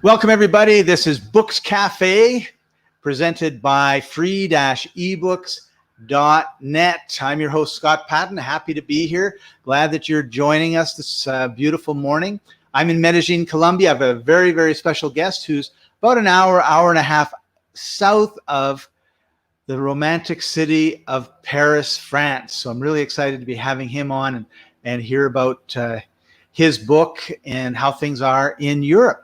Welcome, everybody. This is Books Cafe, presented by free-ebooks.net. I'm your host, Scott Patton. Happy to be here. Glad that you're joining us this beautiful morning. I'm in Medellin, Colombia. I have a very, very special guest who's about an hour and a half south of the romantic city of Paris, France. So I'm really excited to be having him on and hear about his book and how things are in Europe.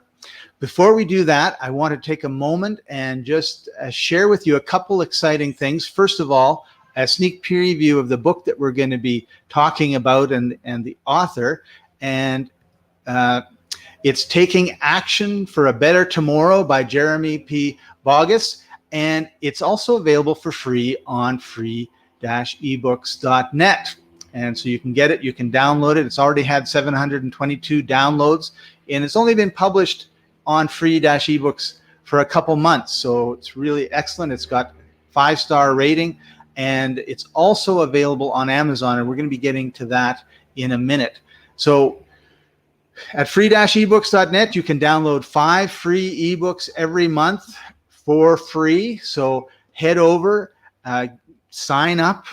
Before we do that, I want to take a moment and just share with you a couple exciting things. First of all, a sneak preview of the book that we're going to be talking about and the author. And it's Taking Action for a Better Tomorrow by Jeremy Boggess. And it's also available for free on free-ebooks.net. And so you can get it, you can download it. It's already had 722 downloads, and it's only been published on free-ebooks for a couple months. So it's really excellent. It's got 5-star rating, and it's also available on Amazon, and we're going to be getting to that in a minute. So at free-ebooks.net, you can download 5 free ebooks every month for free. So head over, sign up,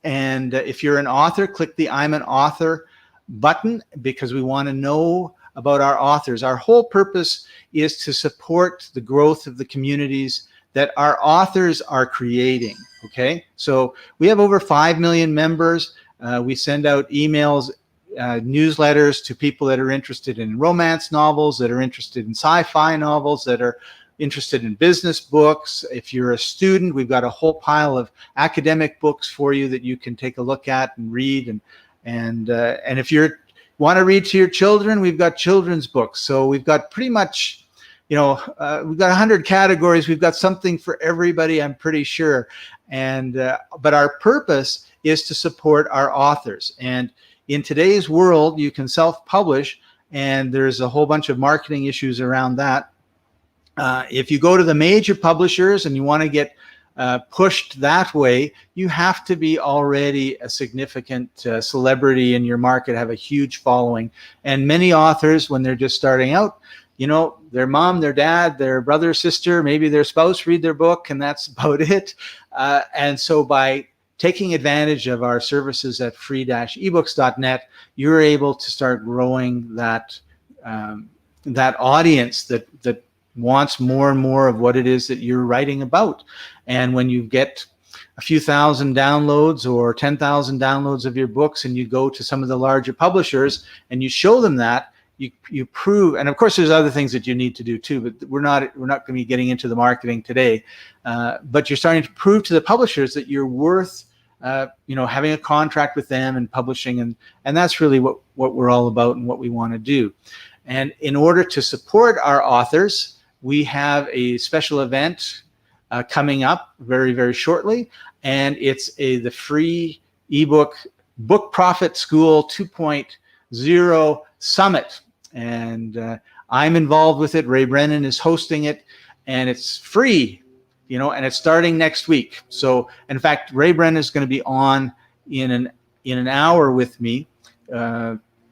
and if you're an author, click the I'm an author button, because we want to know about our authors. Our whole purpose is to support the growth of the communities that our authors are creating. Okay, so we have over 5 million members. We send out emails, newsletters to people that are interested in romance novels, that are interested in sci-fi novels, that are interested in business books. If you're a student, we've got a whole pile of academic books for you that you can take a look at and read. And if you're want to read to your children, we've got children's books. So we've got pretty much, we've got 100 categories. We've got something for everybody, I'm pretty sure. And but our purpose is to support our authors. And in today's world, you can self-publish, and there's a whole bunch of marketing issues around that. If you go to the major publishers and you want to get pushed that way, you have to be already a significant celebrity in your market, have a huge following. And many authors, when they're just starting out, their mom, their dad, their brother, sister, maybe their spouse read their book, and that's about it. And so by taking advantage of our services at free-ebooks.net, you're able to start growing that audience that wants more and more of what it is that you're writing about. And when you get a few thousand downloads or 10,000 downloads of your books, and you go to some of the larger publishers and you show them that, you prove, and of course there's other things that you need to do too, but we're not going to be getting into the marketing today. But you're starting to prove to the publishers that you're worth having a contract with them and publishing, and that's really what we're all about and what we want to do. And in order to support our authors, we have a special event coming up very, very shortly, and it's the free ebook Book Profit School 2.0 Summit. And I'm involved with it. Ray Brennan is hosting it, and it's free, and it's starting next week. So, in fact, Ray Brennan is going to be on in an hour with me,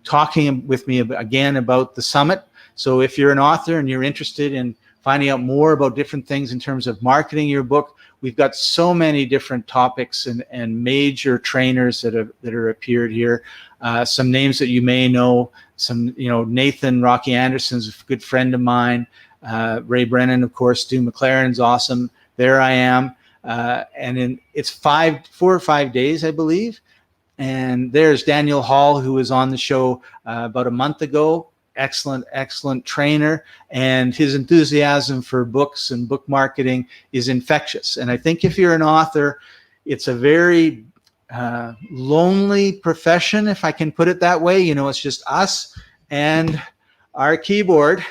talking with me again about the summit. So if you're an author and you're interested in finding out more about different things in terms of marketing your book, we've got so many different topics and major trainers that are appeared here. Some names that you may know, Nathan Rocky Anderson's a good friend of mine. Ray Brennan, of course. Stu McLaren's awesome. There I am. And it's 4 or 5 days, I believe. And there's Daniel Hall, who was on the show about a month ago. Excellent trainer, and his enthusiasm for books and book marketing is infectious. And I think if you're an author, it's a very lonely profession, if I can put it that way. It's just us and our keyboard.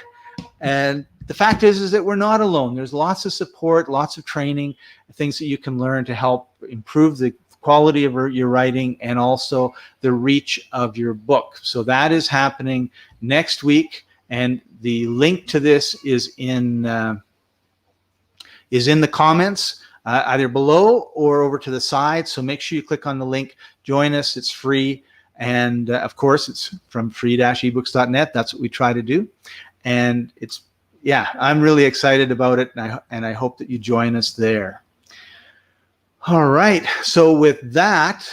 And the fact is that we're not alone. There's lots of support, lots of training, things that you can learn to help improve the quality of your writing and also the reach of your book. So that is happening next week, and the link to this is in the comments, either below or over to the side. So make sure you click on the link, join us. It's free, and of course it's from free-ebooks.net. That's what we try to do, and it's yeah, I'm really excited about it, and I hope that you join us there. All right. So with that,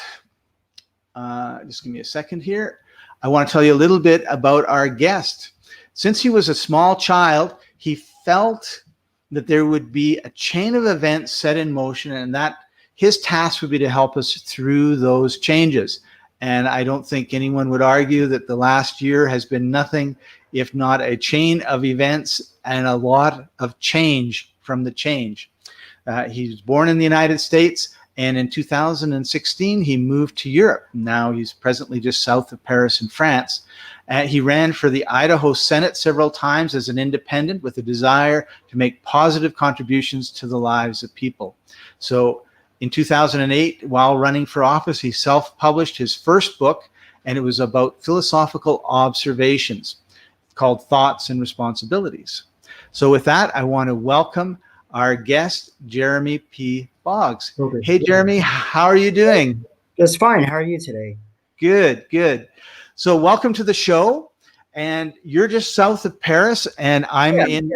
just give me a second here. I want to tell you a little bit about our guest. Since he was a small child, he felt that there would be a chain of events set in motion, and that his task would be to help us through those changes. And I don't think anyone would argue that the last year has been nothing if not a chain of events and a lot of change from the change. He was born in the United States, and in 2016, he moved to Europe. Now he's presently just south of Paris in France. He ran for the Idaho Senate several times as an independent with a desire to make positive contributions to the lives of people. So in 2008, while running for office, he self-published his first book, and it was about philosophical observations called Thoughts and Responsibilities. So with that, I want to welcome our guest, Jeremy P. Boggs. Okay. Hey, Jeremy, how are you doing? Just fine. How are you today? Good, good. So welcome to the show. And you're just south of Paris, and I'm in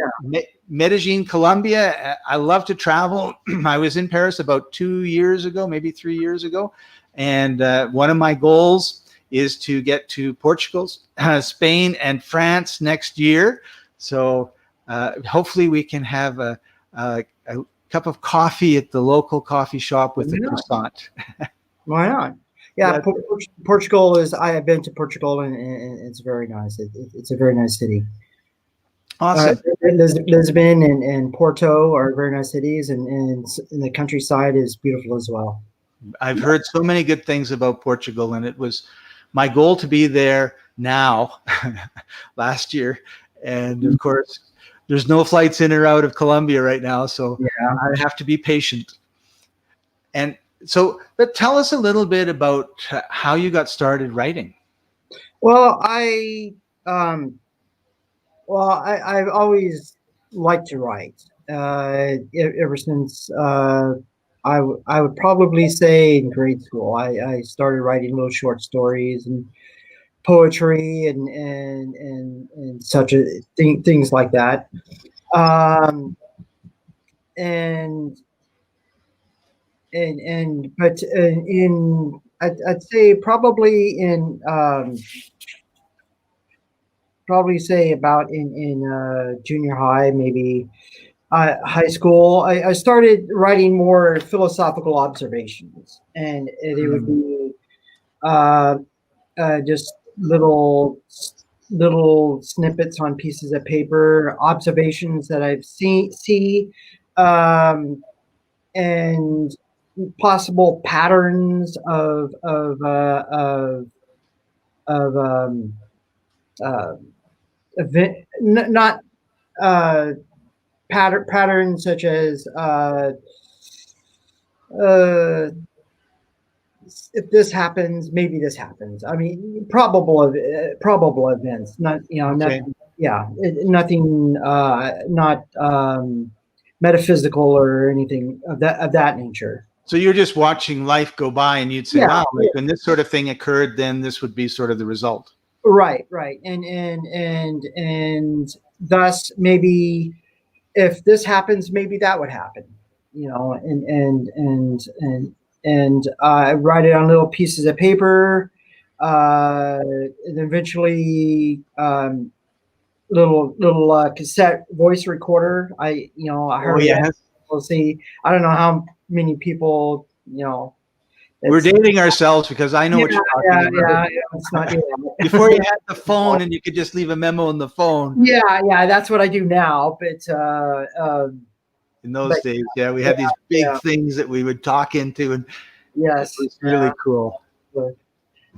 Medellin, Colombia. I love to travel. I was in Paris about 2 years ago, maybe 3 years ago. And one of my goals is to get to Portugal, Spain, and France next year. So hopefully we can have a cup of coffee at the local coffee shop with a croissant. Why not? Yeah, Portugal is. I have been to Portugal, and it's very nice. It's a very nice city. Awesome. Lisbon and Porto are very nice cities, and the countryside is beautiful as well. I've heard so many good things about Portugal, and it was my goal to be there now last year. And of course, there's no flights in or out of Colombia right now, so I have to be patient. And so, but tell us a little bit about how you got started writing. Well, I've always liked to write ever since I would probably say in grade school. I started writing little short stories and poetry and such things like that. I'd say probably about in junior high, maybe high school, I started writing more philosophical observations, and it would be just little snippets on pieces of paper, observations that I've see, and possible patterns of event, not patterns such as if this happens, maybe this happens. I mean, probable events, not nothing. Yeah, nothing, not metaphysical or anything of that nature. So you're just watching life go by, and you'd say, "Wow, like when this sort of thing occurred, then this would be sort of the result." Right, and thus maybe if this happens, maybe that would happen. And I write it on little pieces of paper, and eventually little cassette voice recorder. I heard people see. I don't know how many people We're dating ourselves because I know what you're talking about. Yeah, it's not before you had the phone and you could just leave a memo on the phone. Yeah, that's what I do now. But in those days, we had these big things that we would talk into, and yes, it was really cool. The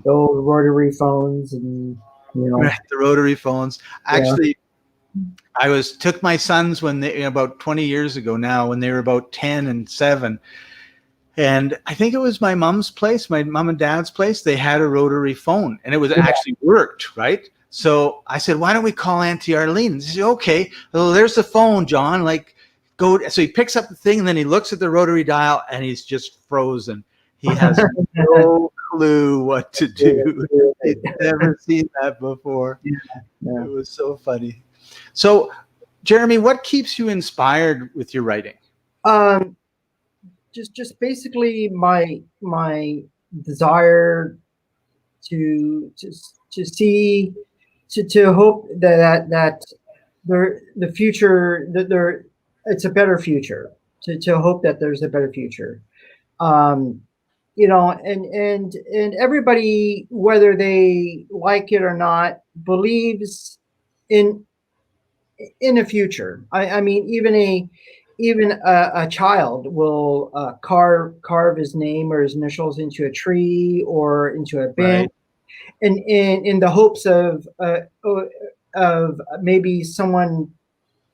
old rotary phones, and the rotary phones. Actually, I took my sons when they about 20 years ago now, when they were about 10 and 7. And I think it was my mom's place, my mom and dad's place. They had a rotary phone, and it was actually worked, right? So I said, "Why don't we call Auntie Arlene?" She said, "Okay, well, there's the phone, John. Like, go." So he picks up the thing, and then he looks at the rotary dial, and he's just frozen. He has no clue what to do. He'd never seen that before. It was so funny. So Jeremy, what keeps you inspired with your writing? Um, just basically my desire to see to hope that the future that there it's a better future, to hope that there's a better future. um and everybody, whether they like it or not, believes in a future. I mean, even a child will carve his name or his initials into a tree or into a bench, Right. and in the hopes of maybe someone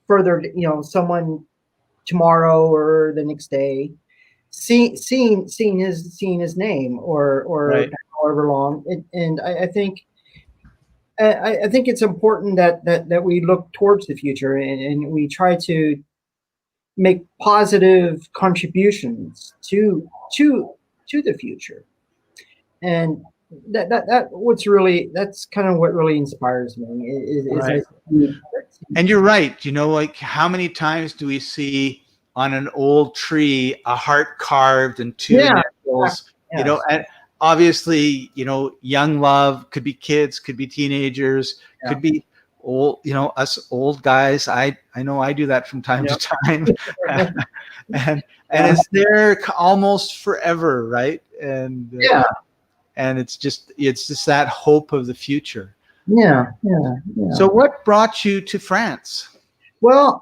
further, someone tomorrow or the next day, seeing his name, or Right. however long. And I think it's important that we look towards the future, and we try to make positive contributions to the future. And that's kind of what really inspires me, is I Right. see. And you're right. Like how many times do we see on an old tree a heart carved and two Yeah, exactly. initials? Yes. And obviously, young love could be kids, could be teenagers, Yeah. could be old, us old guys. I know I do that from time to Yep. time. and Yeah. it's there almost forever, right? Yeah. And it's just that hope of the future. Yeah. Yeah. Yeah. So what brought you to France? Well,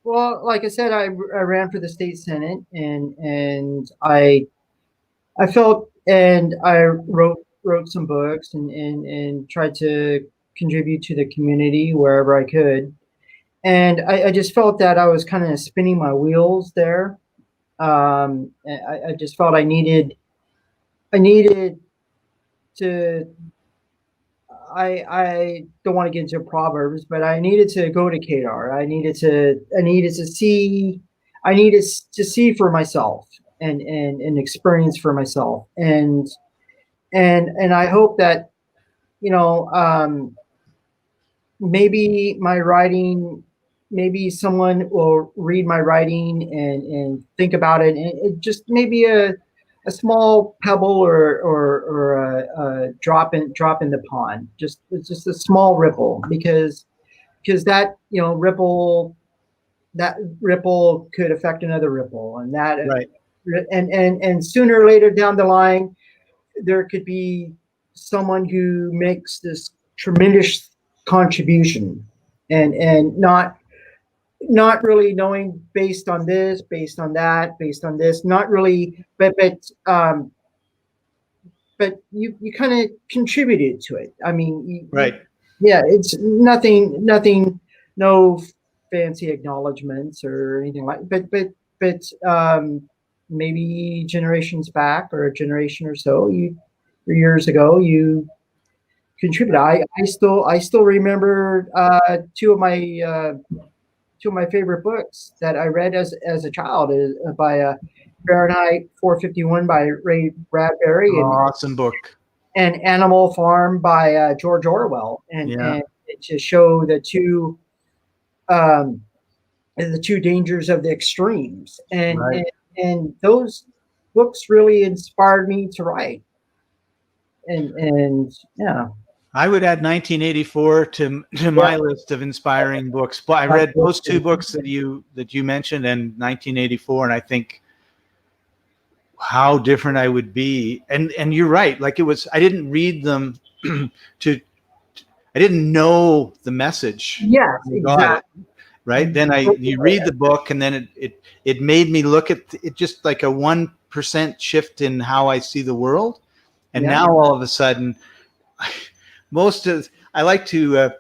like I said, I ran for the state senate, and I felt, and I wrote some books, and tried to contribute to the community wherever I could. And I just felt that I was kind of spinning my wheels there. And I just felt I needed to. I don't want to get into proverbs, but I needed to go to Kadar. I needed to see for myself, and experience for myself. And I hope that, you know um, maybe my writing, maybe someone will read my writing, and think about it, and it just maybe a small pebble, or a drop in the pond. It's just a small ripple, because that ripple could affect another ripple, and Right. and sooner or later down the line, there could be someone who makes this tremendous contribution, and not really knowing, based on this, based on that, based on this, not really, but you kind of contributed to it. I mean, Right. yeah, it's nothing, no fancy acknowledgments or anything like, but maybe generations back, or a generation or so, or years ago, you contributed. I still remember two of my favorite books that I read as a child, is by Fahrenheit 451 by Ray Bradbury, Awesome book. and Animal Farm by George Orwell, Yeah. and to show um, the two dangers of the extremes, Right. and those books really inspired me to write, and yeah. I would add 1984 to Yeah, my list of inspiring books. But I read those two books that you mentioned, and 1984, and I think how different I would be. And you're right. Like I didn't read them to. I didn't know the message. yes, I got it exactly. right. Then you read the book, and then it made me look at it, just like a 1% shift in how I see the world. And Yeah, now all of a sudden, I like to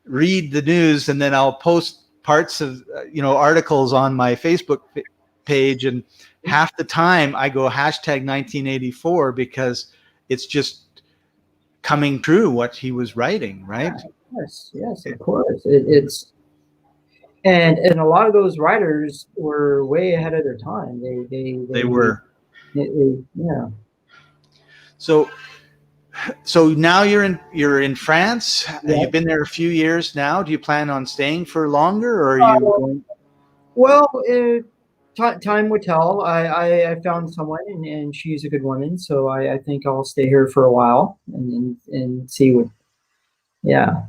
read the news, and then I'll post parts of articles on my Facebook page, and half the time I go hashtag 1984, because it's just coming true what he was writing, right? yes, of course. It's and a lot of those writers were way ahead of their time. They were. Yeah. So So now you're in France. Yeah. You've been there a few years now. Do you plan on staying for longer, or are you going? Well, time would tell. I found someone, and she's a good woman, so I think I'll stay here for a while and see what. Yeah,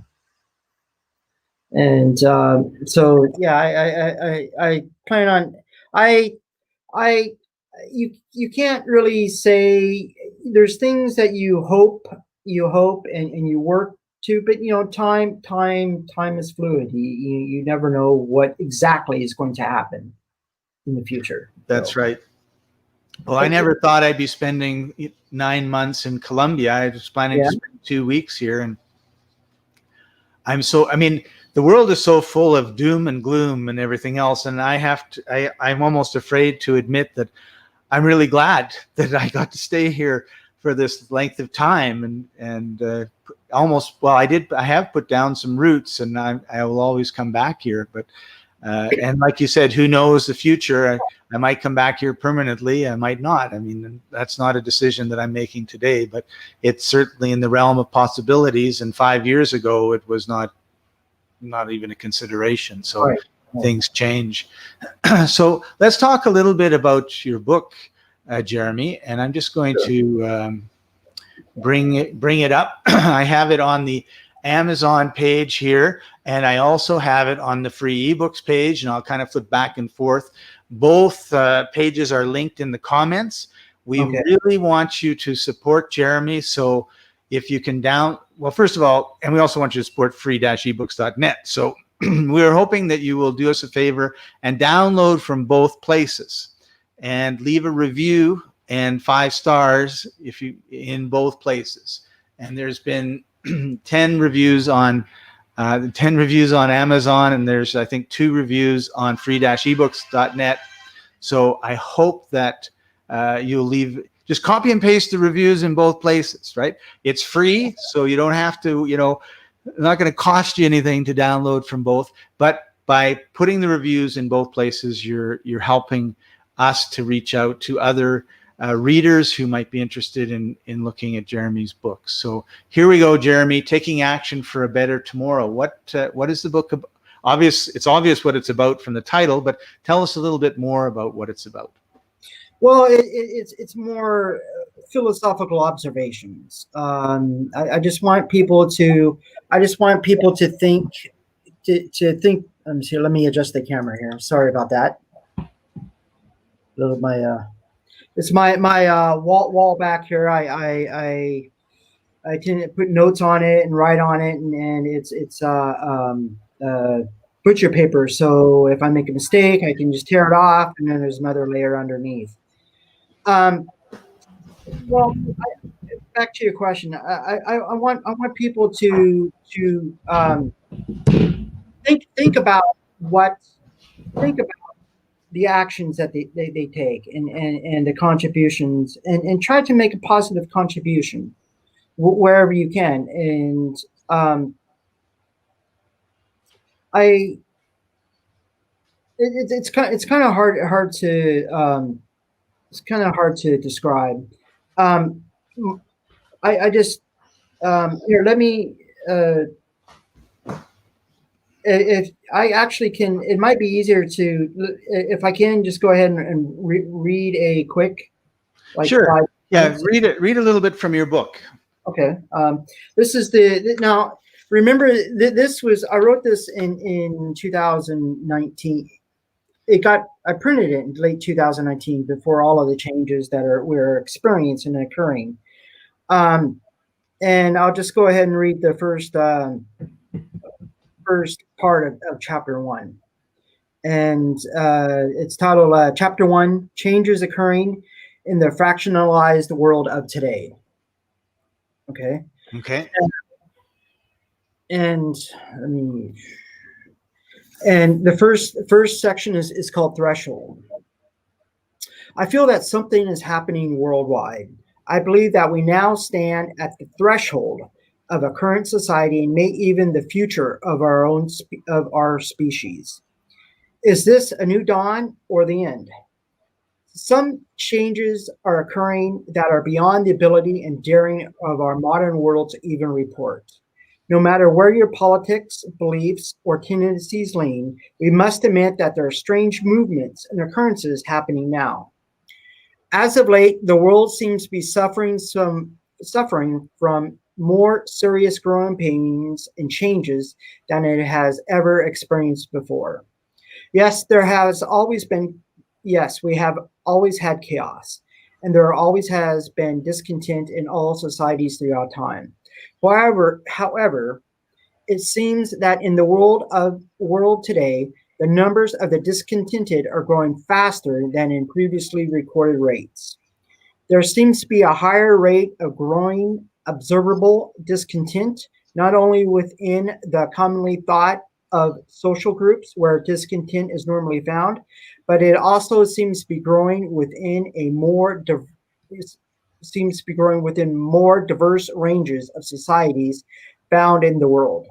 and so yeah, I plan on. I I you can't really say. There's things that you hope and you work to, but time is fluid. You never know what exactly is going to happen in the future. That's So right. Well, I but never thought I'd be spending 9 months in Colombia. I was planning to yeah, spend 2 weeks here, and I mean, the world is so full of doom and gloom and everything else, and I'm almost afraid to admit that I'm really glad that I got to stay here for this length of time, and almost, well, I have put down some roots, and I will always come back here. But and like you said, who knows the future? I might come back here permanently. I might not. I mean, that's not a decision that I'm making today, but it's certainly in the realm of possibilities. And 5 years ago, it was not even a consideration. So right. things change. So let's talk a little bit about your book, Jeremy. And I'm just going Sure. to bring it up. I have it on the Amazon page here, and I also have it on the free ebooks page, and I'll kind of flip back and forth. Both pages are linked in the comments. We Okay. really want you to support Jeremy. So if you can well, first of all, and we also want you to support free-ebooks.net. So we're hoping that you will do us a favor and download from both places and leave a review and 5 stars in both places. And there's been 10 reviews on 10 reviews on Amazon, and there's, I think, 2 reviews on free-ebooks.net. So I hope that you'll just copy and paste the reviews in both places, right? It's free, so you don't have to, not going to cost you anything to download from both. But by putting the reviews in both places, you're helping us to reach out to other readers who might be interested in looking at Jeremy's books. So here we go, Jeremy, Taking Action for a Better Tomorrow. What is the book about? It's obvious what it's about from the title, but tell us a little bit more about what it's about. Well, it's more philosophical observations. I just want people to think to think. Let me see. Let me adjust the camera here. Sorry about that. It's my wall back here. I tend to put notes on it and write on it, and it's butcher paper. So if I make a mistake, I can just tear it off, and then there's another layer underneath. Well, back to your question. I want people to think about the actions that they take and the contributions and try to make a positive contribution wherever you can. And it's kind of hard to describe. I just here, let me if I actually can, it might be easier if I can just go ahead and read a quick, Sure. Yeah, minutes. read a little bit from your book. Okay. This is now remember I wrote this in 2019. I printed it in late 2019 before all of the changes that we're experiencing and occurring. And I'll just go ahead and read the first part of chapter 1. And it's titled Chapter 1, Changes Occurring in the Fractionalized World of Today. Okay. Okay. And the first section is called Threshold. I feel that something is happening worldwide. I believe that we now stand at the threshold of a current society and maybe even the future of our species. Is this a new dawn or the end? Some changes are occurring that are beyond the ability and daring of our modern world to even report. No matter where your politics, beliefs, or tendencies lean, we must admit that there are strange movements and occurrences happening now. As of late, the world seems to be suffering from more serious growing pains and changes than it has ever experienced before. Yes, there has always been, yes, we have always had chaos, and there always has been discontent in all societies throughout time. However, it seems that in the world today, the numbers of the discontented are growing faster than in previously recorded rates. There seems to be a higher rate of growing observable discontent, not only within the commonly thought of social groups where discontent is normally found, but it also seems to be growing within more diverse ranges of societies found in the world.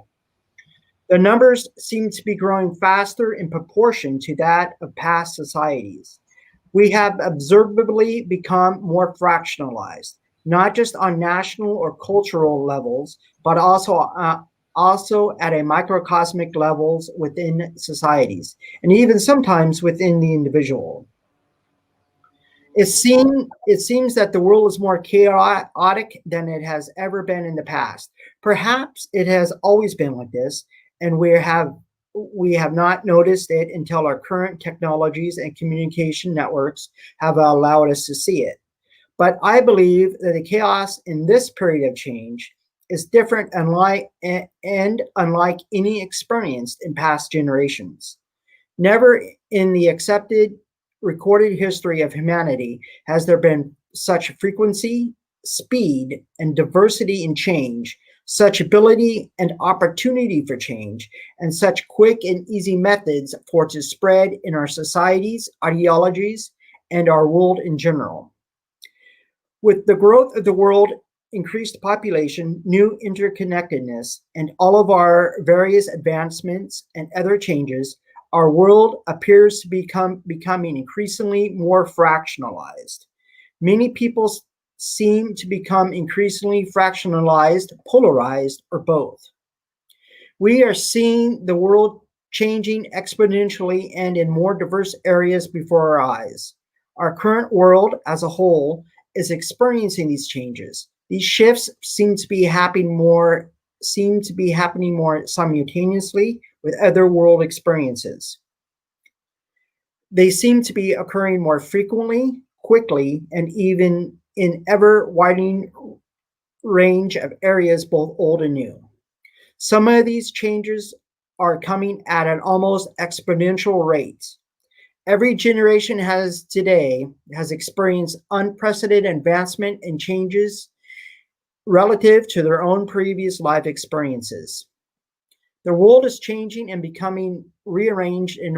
The numbers seem to be growing faster in proportion to that of past societies. We have observably become more fractionalized, not just on national or cultural levels, but also at a microcosmic levels within societies, and even sometimes within the individual. It seems that the world is more chaotic than it has ever been in the past. Perhaps it has always been like this, and we have not noticed it until our current technologies and communication networks have allowed us to see it. But I believe that the chaos in this period of change is different and unlike any experienced in past generations. Never in the accepted recorded history of humanity has there been such frequency, speed, and diversity in change, such ability and opportunity for change, and such quick and easy methods for it to spread in our societies, ideologies, and our world in general. With the growth of the world, increased population, new interconnectedness, and all of our various advancements and other changes, our world appears to becoming increasingly more fractionalized. Many people seem to become increasingly fractionalized, polarized, or both. We are seeing the world changing exponentially and in more diverse areas before our eyes. Our current world as a whole is experiencing these changes. These shifts seem to be happening more simultaneously with other world experiences. They seem to be occurring more frequently, quickly, and even in ever widening range of areas, both old and new. Some of these changes are coming at an almost exponential rate. Every generation has experienced unprecedented advancement and changes relative to their own previous life experiences. The world is changing and becoming rearranged in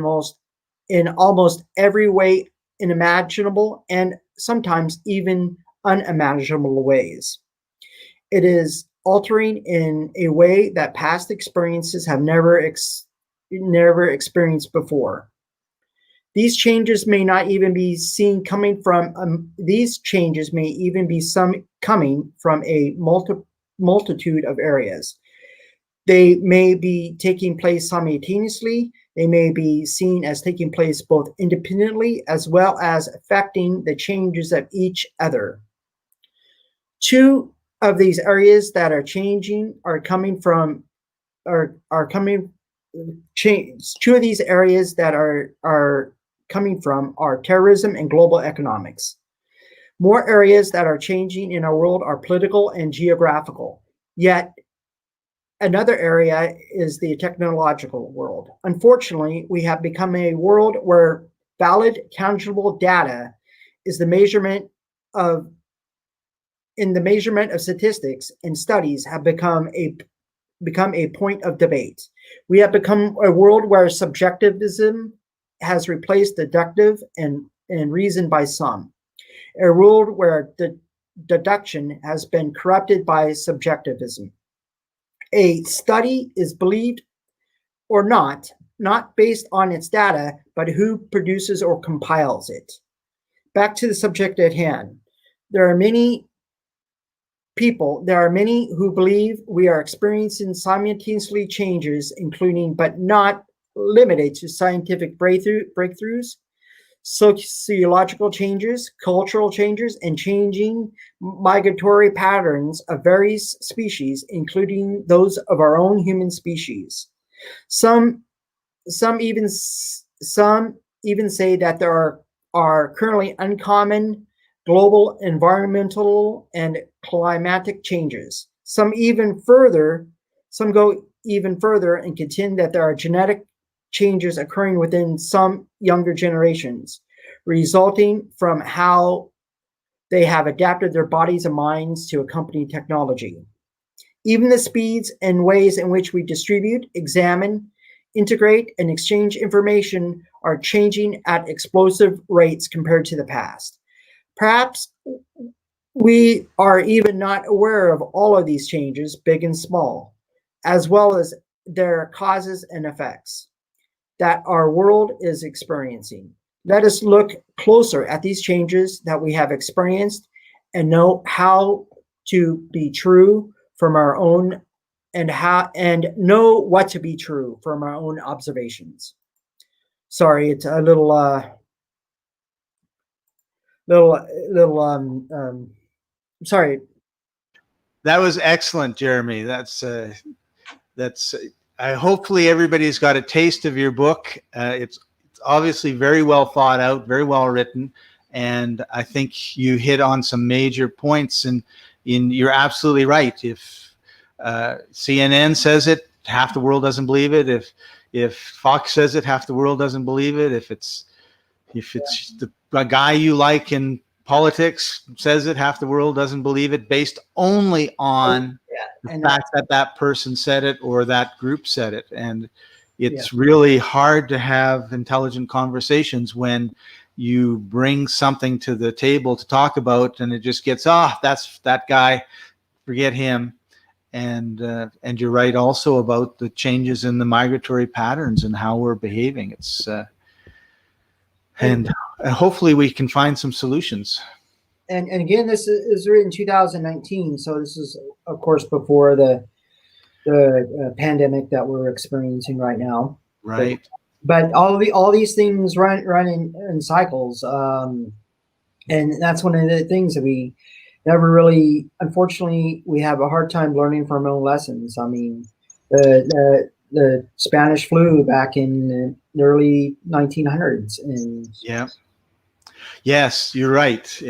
almost every way unimaginable and sometimes even unimaginable ways. It is altering in a way that past experiences have never experienced before. These changes may not even be seen coming from. These changes may even be some coming from a multitude of areas. They may be taking place simultaneously. They may be seen as taking place both independently as well as affecting the changes of each other. Two of these areas that are changing are coming from are coming change. Two of these areas that are coming from are terrorism and global economics. More areas that are changing in our world are political and geographical. Yet another area is the technological world. Unfortunately, we have become a world where valid, tangible data is the measurement of in the measurement of statistics and studies have become a point of debate. We have become a world where subjectivism has replaced deductive and reason by some. A world where the deduction has been corrupted by subjectivism. A study is believed or not based on its data, but who produces or compiles it. back to the subject at hand. There are many who believe we are experiencing simultaneously changes, including but not limited to scientific breakthroughs, sociological changes, cultural changes, and changing migratory patterns of various species, including those of our own human species. Some some even some even say that there are currently uncommon global environmental and climatic changes. Some go even further and contend that there are genetic changes occurring within some younger generations, resulting from how they have adapted their bodies and minds to accompany technology. Even the speeds and ways in which we distribute, examine, integrate, and exchange information are changing at explosive rates compared to the past. Perhaps we are even not aware of all of these changes, big and small, as well as their causes and effects that our world is experiencing. Let us look closer at these changes that we have experienced and know how to be true from our own and know what to be true from our own observations. Sorry, it's a little sorry. That was excellent, Jeremy. That's. Hopefully everybody's got a taste of your book. It's obviously very well thought out, very well written, and I think you hit on some major points. And you're absolutely right. If CNN says it, half the world doesn't believe it. If Fox says it, half the world doesn't believe it. If it's the guy you like in politics says it, half the world doesn't believe it, based only on the fact that that person said it or that group said it. And it's really hard to have intelligent conversations when you bring something to the table to talk about and it just gets, that's that guy, forget him. And you're right also about the changes in the migratory patterns and how we're behaving. It's and hopefully we can find some solutions. And again, this is written 2019, so this is, of course, before the pandemic that we're experiencing right now. Right. But all these things run in cycles, and that's one of the things that we never really. Unfortunately, we have a hard time learning from our own lessons. I mean, the Spanish flu back in the early 1900s, and yeah. Yes, you're right.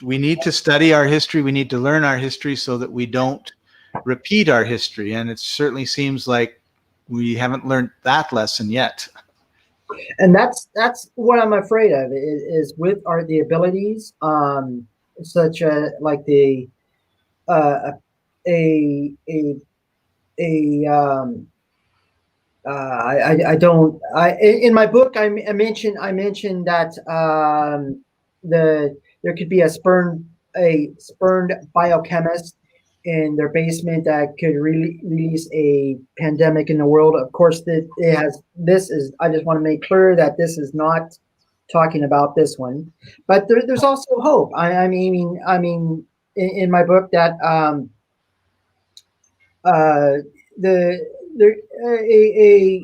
We need to study our history. We need to learn our history so that we don't repeat our history. And it certainly seems like we haven't learned that lesson yet. And that's what I'm afraid of is with the abilities, such like the a I don't in my book I mentioned that there could be a spurned biochemist in their basement that could really release a pandemic in the world. Of course, that it has. This is. I just want to make clear that this is not talking about this one, but there's also hope. I mean, in my book that the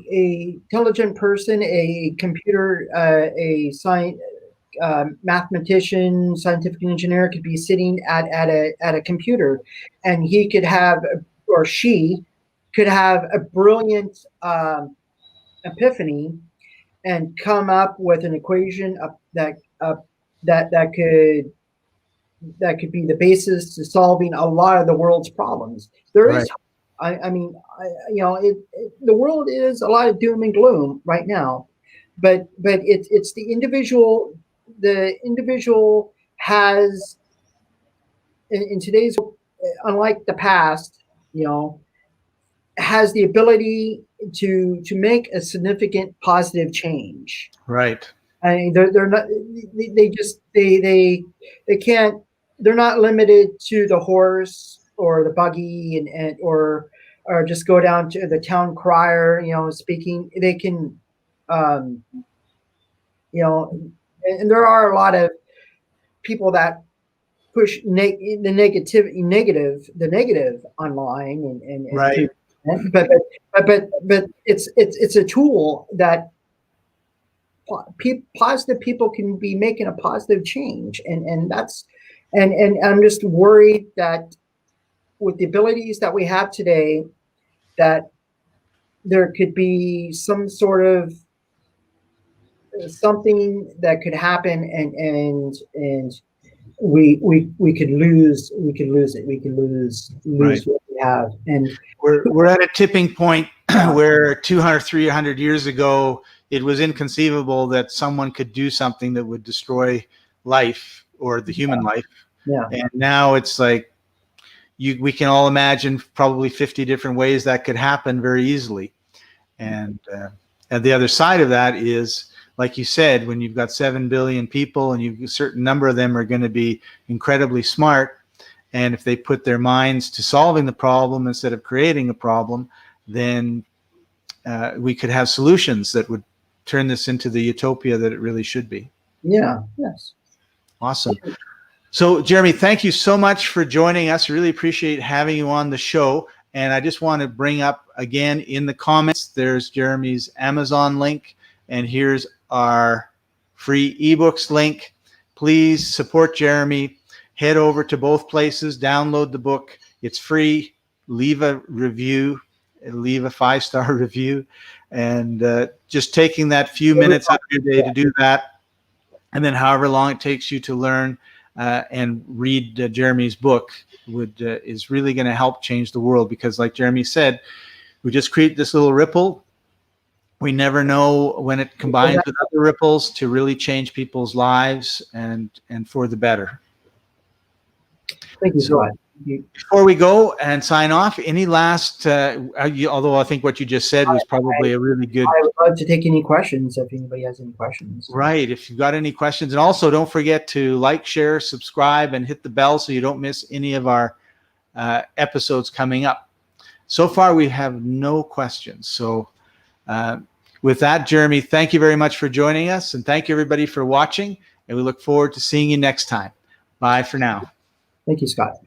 a intelligent person, a computer, a science. Mathematician, scientific engineer could be sitting at a computer, and he could have, or she could have, a brilliant epiphany and come up with an equation that could be the basis to solving a lot of the world's problems. There is, I mean, the world is a lot of doom and gloom right now, but it's the individual. The individual has in today's, unlike the past, has the ability to make a significant positive change. Right. I mean, they're not. They can't. They're not limited to the horse or the buggy or just go down to the town crier. Speaking. They can. And there are a lot of people that push the negative online and Right. but it's a tool that positive people can be making a positive change, and that's and I'm just worried that with the abilities that we have today, that there could be some sort of something that could happen, and we could lose it. We could lose Right. what we have, and We're at a tipping point where 200, 300 years ago, it was inconceivable that someone could do something that would destroy life or the human life. yeah, And now it's like we can all imagine probably 50 different ways that could happen very easily. And the other side of that is, like you said, when you've got 7 billion people and a certain number of them are going to be incredibly smart, and if they put their minds to solving the problem instead of creating a problem, then we could have solutions that would turn this into the utopia that it really should be. yeah, yes. Awesome. So, Jeremy, thank you so much for joining us. Really appreciate having you on the show. And I just want to bring up again in the comments, there's Jeremy's Amazon link, and here's our free ebooks link. Please support Jeremy. Head over to both places, download the book. It's free. Leave a review, leave a 5-star review. And just taking that few minutes out of your day to do that, and then however long it takes you to learn and read Jeremy's book is really going to help change the world. Because like Jeremy said, we just create this little ripple. We never know when it combines with other ripples to really change people's lives and for the better. Thank you, Scott. Before we go and sign off, any last, although I think what you just said was probably a really good. I would love to take any questions if anybody has any questions. Right. If you've got any questions. And also don't forget to like, share, subscribe, and hit the bell so you don't miss any of our episodes coming up. So far, we have no questions. So with that, Jeremy, thank you very much for joining us. And thank you, everybody, for watching. And we look forward to seeing you next time. Bye for now. Thank you, Scott.